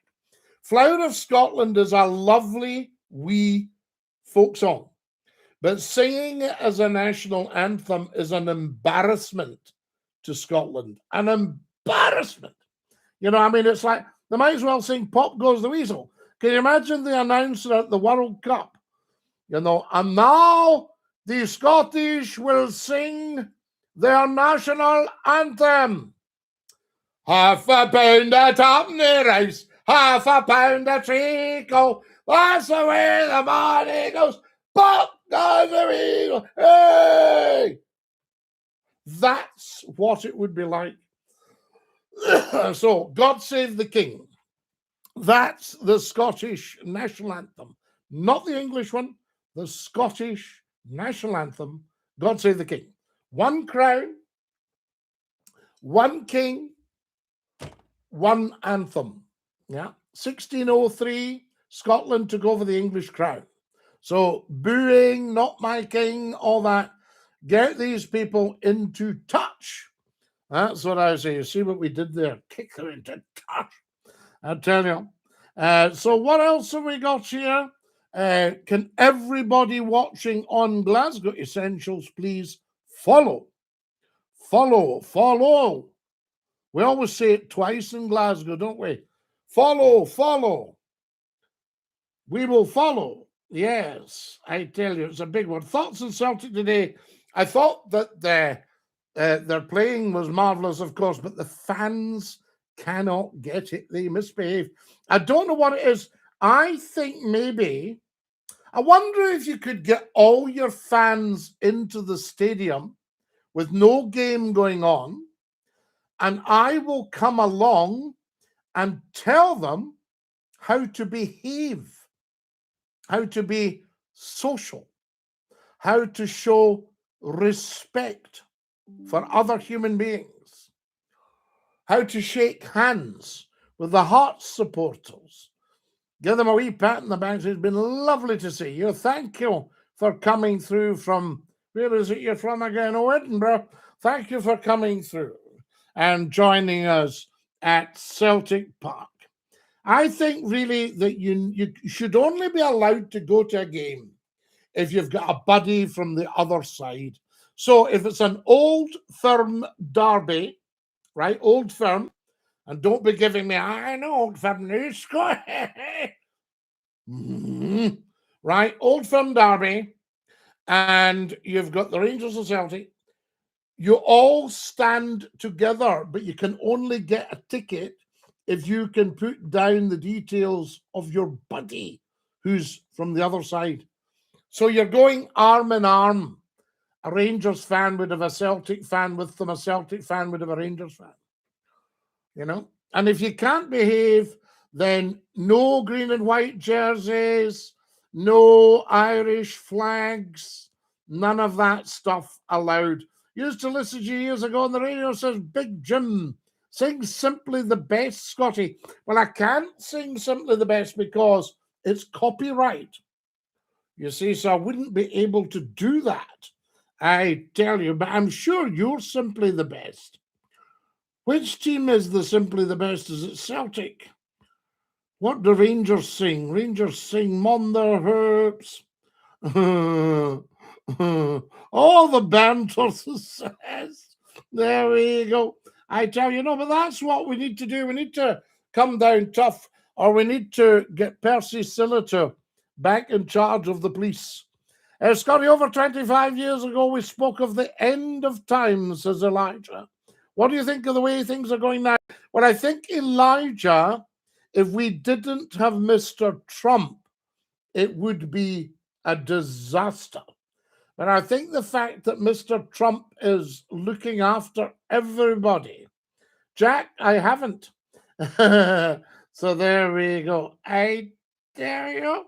Speaker 1: Flower of Scotland is a lovely wee folk song, but singing it as a national anthem is an embarrassment to Scotland. An embarrassment. You know, I mean, it's like they might as well sing Pop Goes the Weasel. Can you imagine the announcer at the World Cup? You know, and now the Scottish will sing their national anthem. Half a pound of toppenny rice, half a pound of treacle. That's the way the money goes. Pop goes the weasel. Hey! That's what it would be like. So, God Save the King. That's the Scottish national anthem. Not the English one, the Scottish national anthem. God Save the King. One crown, one king, one anthem. Yeah. 1603, Scotland took over the English crown. So booing, not my king, all that. Get these people into touch. That's what I say. You see what we did there? Kick them into touch. I tell you. So what else have we got here? Can everybody watching on Glasgow Essentials please follow? Follow. We always say it twice in Glasgow, don't we? Follow. We will follow. Yes, I tell you, it's a big one. Thoughts on Celtic today. I thought that their playing was marvellous, of course, but the fans cannot get it. They misbehave. I don't know what it is. I think maybe, I wonder if you could get all your fans into the stadium with no game going on, and I will come along and tell them how to behave, how to be social, how to show respect for other human beings, how to shake hands with the Hearts supporters. Give them a wee pat in the back. It's been lovely to see you. Thank you for coming through from, where is it you're from again? Oh, Edinburgh. Thank you for coming through and joining us at Celtic Park. I think really that you should only be allowed to go to a game if you've got a buddy from the other side. So if it's an Old Firm derby, right, Old Firm, and don't be giving me, I know Old Firm news, right, Old Firm derby, and you've got the Rangers and Celtic. You all stand together, but you can only get a ticket if you can put down the details of your buddy who's from the other side. So you're going arm in arm. A Rangers fan would have a Celtic fan with them. A Celtic fan would have a Rangers fan. You know? And if you can't behave, then no green and white jerseys, no Irish flags, none of that stuff allowed. Used to listen to you years ago on the radio, says Big Jim, sing Simply the Best, Scottie. Well, I can't sing Simply the Best because it's copyright. You see, so I wouldn't be able to do that. I tell you, but I'm sure you're Simply the Best. Which team is the Simply the Best? Is it Celtic? What do Rangers sing? Rangers sing "Mon their hoops." All the banter says. There we go. I tell you, no, but that's what we need to do. We need to come down tough, or we need to get Percy Silliter back in charge of the police. Scottie, over 25 years ago, we spoke of the end of time, says Elijah. What do you think of the way things are going now? Well, I think, Elijah, if we didn't have Mr. Trump, it would be a disaster. But I think the fact that Mr. Trump is looking after everybody. Jack, I haven't. So there we go. I dare you.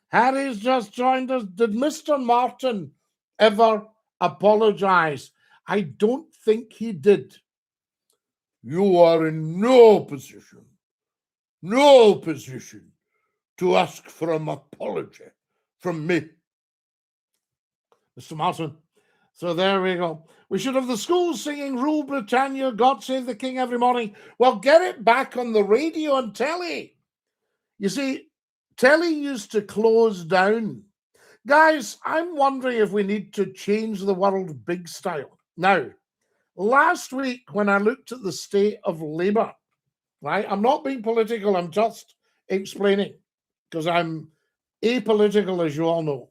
Speaker 1: Harry's just joined us. Did Mr. Martin ever apologize? I don't think he did. You are in no position to ask for an apology from me, Mr. Martin. So there we go. We should have the schools singing Rule Britannia, God Save the King every morning. Well, get it back on the radio and telly. You see, telly used to close down. Guys, I'm wondering if we need to change the world big style. Now, last week when I looked at the state of Labour, right, I'm not being political, I'm just explaining, because I'm apolitical, as you all know.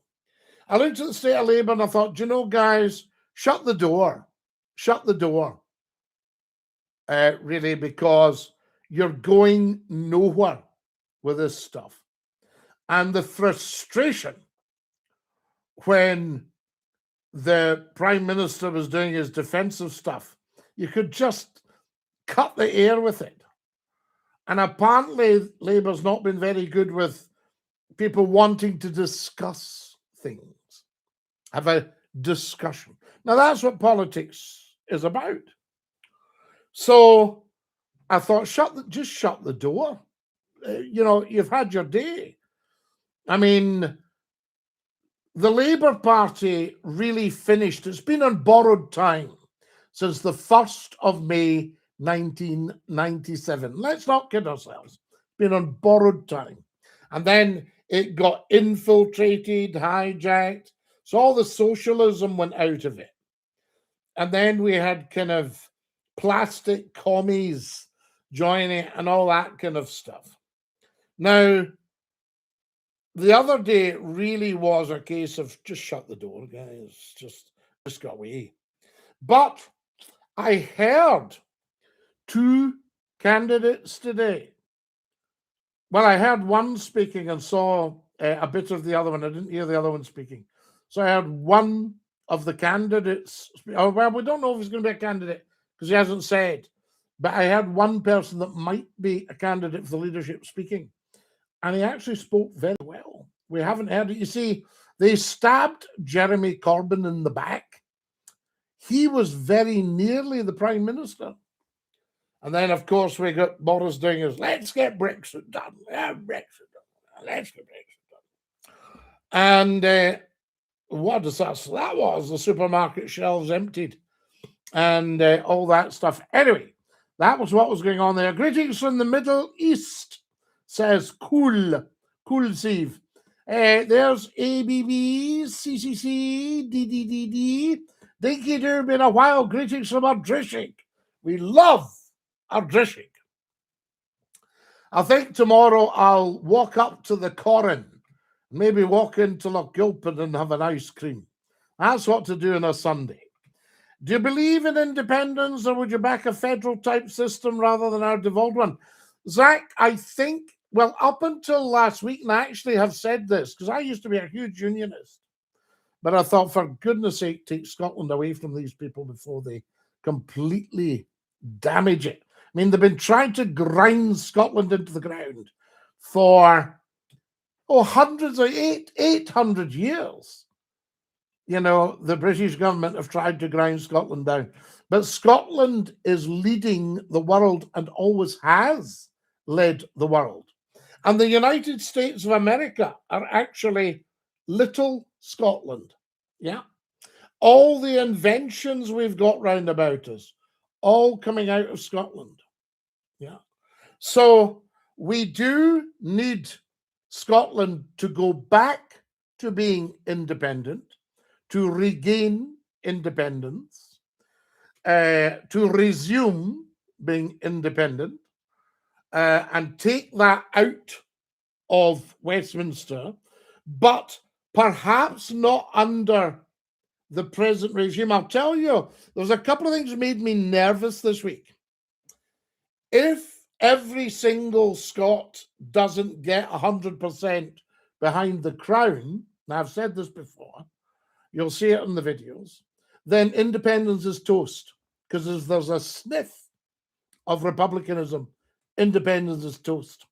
Speaker 1: I looked at the state of Labour and I thought, you know, guys, shut the door. Shut the door. Really, because you're going nowhere with this stuff. And the frustration when the Prime Minister was doing his defensive stuff, you could just cut the air with it. And apparently, Labour's not been very good with people wanting to discuss things, have a discussion. Now, that's what politics is about. So I thought, just shut the door. You know, you've had your day. I mean, the Labour Party really finished. It's been on borrowed time since the 1st of May, 1997. Let's not kid ourselves. It's been on borrowed time. And then it got infiltrated, hijacked. So all the socialism went out of it. And then we had kind of plastic commies joining it and all that kind of stuff. Now, the other day really was a case of just shut the door, guys. Just go away. But I heard 2 candidates today. Well, I heard one speaking and saw a bit of the other one. I didn't hear the other one speaking. So I heard one of the candidates. Oh, well, we don't know if he's going to be a candidate because he hasn't said. But I heard one person that might be a candidate for the leadership speaking. And he actually spoke very well. We haven't heard it. You see, they stabbed Jeremy Corbyn in the back. He was very nearly the Prime Minister. And then, of course, we got Boris doing his, let's get Brexit done. Brexit done. Let's get Brexit done. And what a disaster that was. The supermarket shelves emptied and all that stuff. Anyway, that was what was going on there. Greetings from the Middle East, says Cool Steve. There's ABB, CCC, DDDD. Dinky-Doo, been a while. Greetings from Ardrishik. We love Ardrishik. I think tomorrow I'll walk up to the Corrin, maybe walk into Lochgilpin and have an ice cream. That's what to do on a Sunday. Do you believe in independence, or would you back a federal type system rather than our devolved one? Zach, I think, well, up until last week, and I actually have said this, because I used to be a huge unionist, but I thought, for goodness sake, take Scotland away from these people before they completely damage it. I mean, they've been trying to grind Scotland into the ground for, hundreds of 800 years. You know, the British government have tried to grind Scotland down. But Scotland is leading the world and always has led the world. And the United States of America are actually little Scotland. Yeah. All the inventions we've got round about us, all coming out of Scotland. Yeah. So we do need Scotland to go back to being independent, to regain independence, to resume being independent, and take that out of Westminster, but perhaps not under the present regime. I'll tell you, there's a couple of things that made me nervous this week. If every single Scot doesn't get 100% behind the Crown, and I've said this before, you'll see it in the videos, then independence is toast. Because if there's a sniff of republicanism, independence is toast.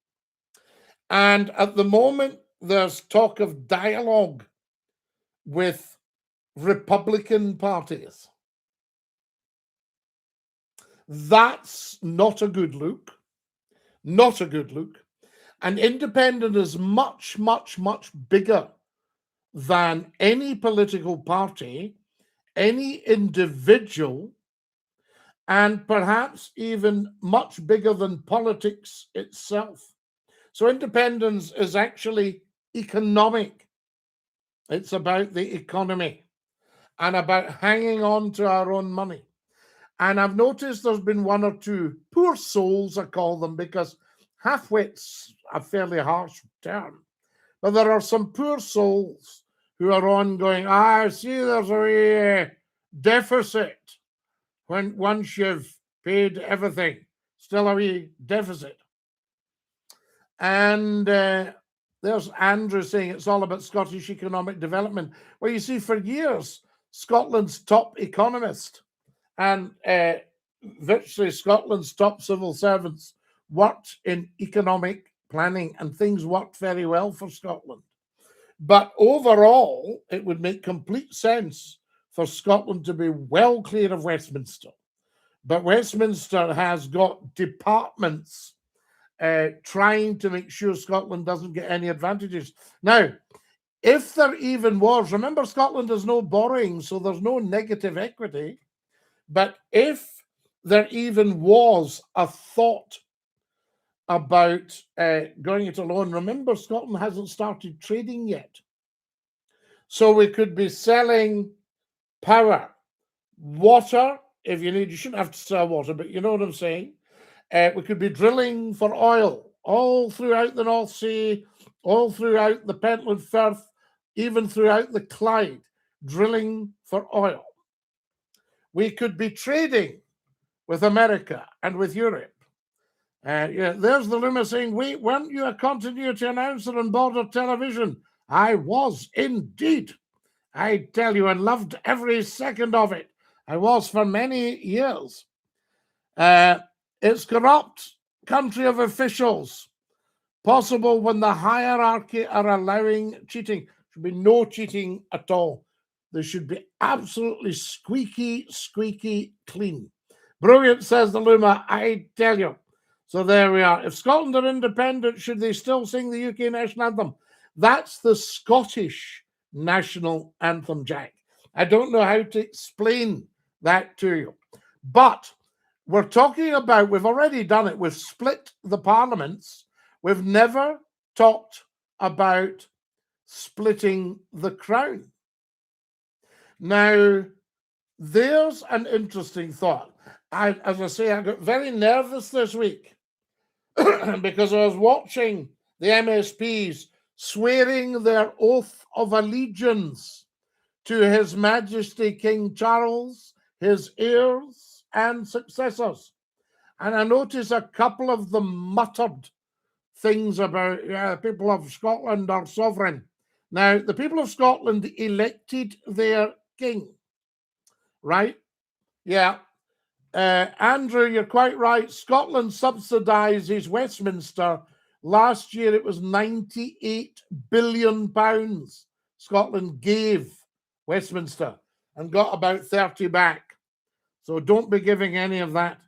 Speaker 1: And at the moment, there's talk of dialogue with Republican parties. That's not a good look. Not a good look. And independence is much, much, much bigger than any political party, any individual, and perhaps even much bigger than politics itself. So independence is actually economic. It's about the economy and about hanging on to our own money. And I've noticed there's been one or two poor souls, I call them, because half-wit's a fairly harsh term. But there are some poor souls who are on going, I see there's a wee deficit. When once you've paid everything, still a wee deficit. And there's Andrew saying it's all about Scottish economic development. Well, you see, for years, Scotland's top economist and virtually Scotland's top civil servants worked in economic planning, and things worked very well for Scotland. But overall, it would make complete sense for Scotland to be well clear of Westminster. But Westminster has got departments trying to make sure Scotland doesn't get any advantages. Now, if there even was, remember Scotland has no borrowing, so there's no negative equity. But if there even was a thought about going it alone, remember Scotland hasn't started trading yet. So we could be selling power, water, if you need, you shouldn't have to sell water, but you know what I'm saying. We could be drilling for oil all throughout the North Sea, all throughout the Pentland Firth, even throughout the Clyde, drilling for oil. We could be trading with America and with Europe. Yeah, there's the Luma saying, wait, weren't you a continuity announcer on Border Television? I was indeed. I tell you, and loved every second of it. I was for many years. It's corrupt country of officials. Possible when the hierarchy are allowing cheating. There should be no cheating at all. There should be absolutely squeaky, squeaky clean. Brilliant, says the Luma. I tell you. So there we are. If Scotland are independent, should they still sing the UK national anthem? That's the Scottish national anthem, Jack. I don't know how to explain that to you. But we're talking about, we've already done it. We've split the parliaments. We've never talked about splitting the crown. Now, there's an interesting thought. As I say, I got very nervous this week because I was watching the MSPs swearing their oath of allegiance to His Majesty King Charles, his heirs and successors. And I noticed a couple of them muttered things about people of Scotland are sovereign. Now, the people of Scotland elected their king, right? Yeah. Andrew, you're quite right. Scotland subsidises Westminster. Last year, it was £98 billion Scotland gave Westminster and got about 30 back. So don't be giving any of that.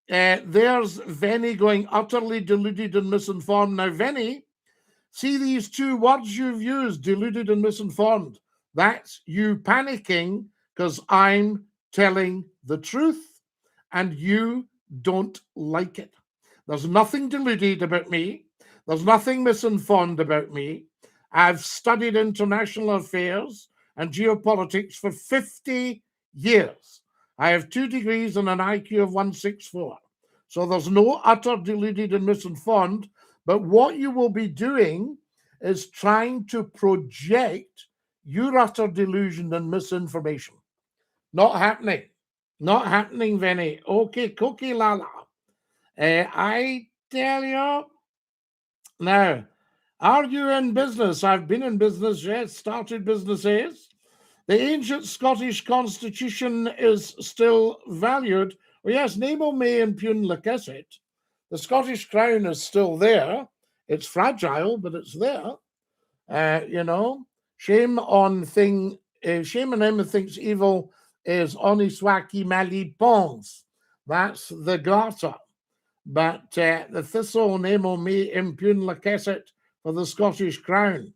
Speaker 1: There's Venny going utterly deluded and misinformed. Now, Venny, see these two words you've used, deluded and misinformed. That's you panicking because I'm telling the truth and you don't like it. There's nothing deluded about me. There's nothing misinformed about me. I've studied international affairs and geopolitics for 50 years. I have 2 degrees and an IQ of 164. So there's no utter deluded and misinformed. But what you will be doing is trying to project your utter delusion and misinformation. Not happening. Not happening, Vinny. Okay, cookie lala. I tell you. Now, are you in business? I've been in business, yes, started businesses. The ancient Scottish constitution is still valued. Well, yes, nemo me impugn licet. The Scottish crown is still there. It's fragile, but it's there. Shame on him who thinks evil is oniswaki malipons. That's the garter. But the thistle nemo me impugn licet for the Scottish crown.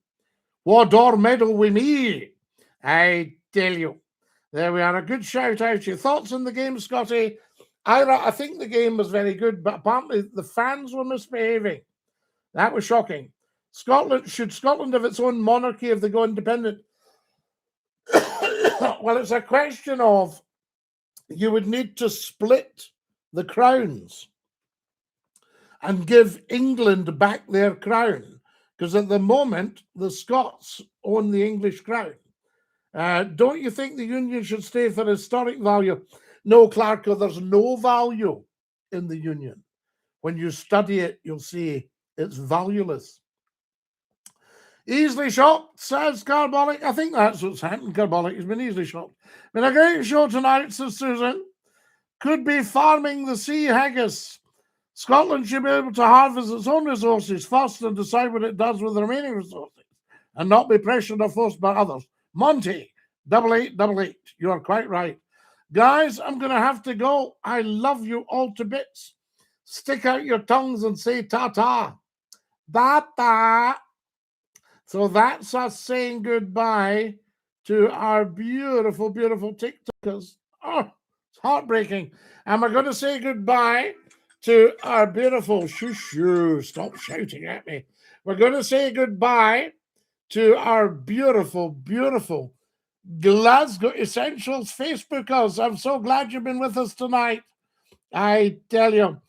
Speaker 1: What or medal with me? I tell you. There we are. A good shout out. Your thoughts on the game, Scottie? I think the game was very good, but apparently the fans were misbehaving. That was shocking. Should Scotland have its own monarchy if they go independent? Well, it's a question of you would need to split the crowns and give England back their crown, because at the moment the Scots own the English crown. Don't you think the Union should stay for historic value? No, Clarko, there's no value in the Union. When you study it, you'll see it's valueless. Easily shocked, says Carbolic. I think that's what's happened, Carbolic. He's been easily shocked. Been a great show tonight, says Susan. Could be farming the sea haggis. Scotland should be able to harvest its own resources first and decide what it does with the remaining resources and not be pressured or forced by others. Monty, 8888. You are quite right. Guys, I'm going to have to go. I love you all to bits. Stick out your tongues and say ta-ta. Ta-ta. So that's us saying goodbye to our beautiful, beautiful TikTokers. Oh, it's heartbreaking. And we're going to say goodbye to our beautiful shoo-shoo. Stop shouting at me. We're going to say goodbye to our beautiful, beautiful Glasgow Essentials Facebookers. I'm so glad you've been with us tonight. I tell you.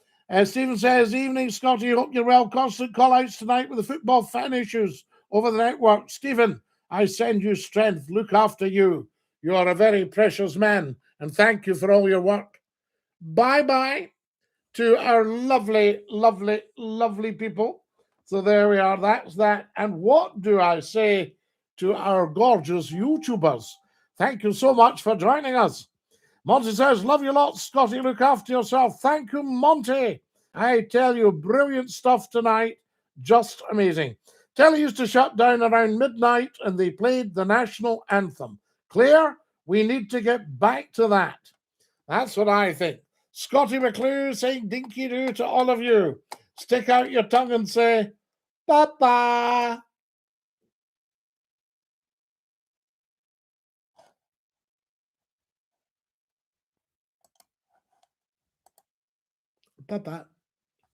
Speaker 1: Stephen says, evening, Scottie. Hope you're well. Constant call-outs tonight with the football fan issues over the network. Stephen, I send you strength. Look after you. You are a very precious man, and thank you for all your work. Bye-bye to our lovely, lovely, lovely people. So there we are. That's that. And what do I say to our gorgeous YouTubers? Thank you so much for joining us. Monty says, love you lots, Scottie. Look after yourself. Thank you, Monty. I tell you, brilliant stuff tonight. Just amazing. Telly used to shut down around midnight and they played the national anthem. Clear? We need to get back to that. That's what I think. Scottie McClue saying dinky-doo to all of you. Stick out your tongue and say, Papa. Papa.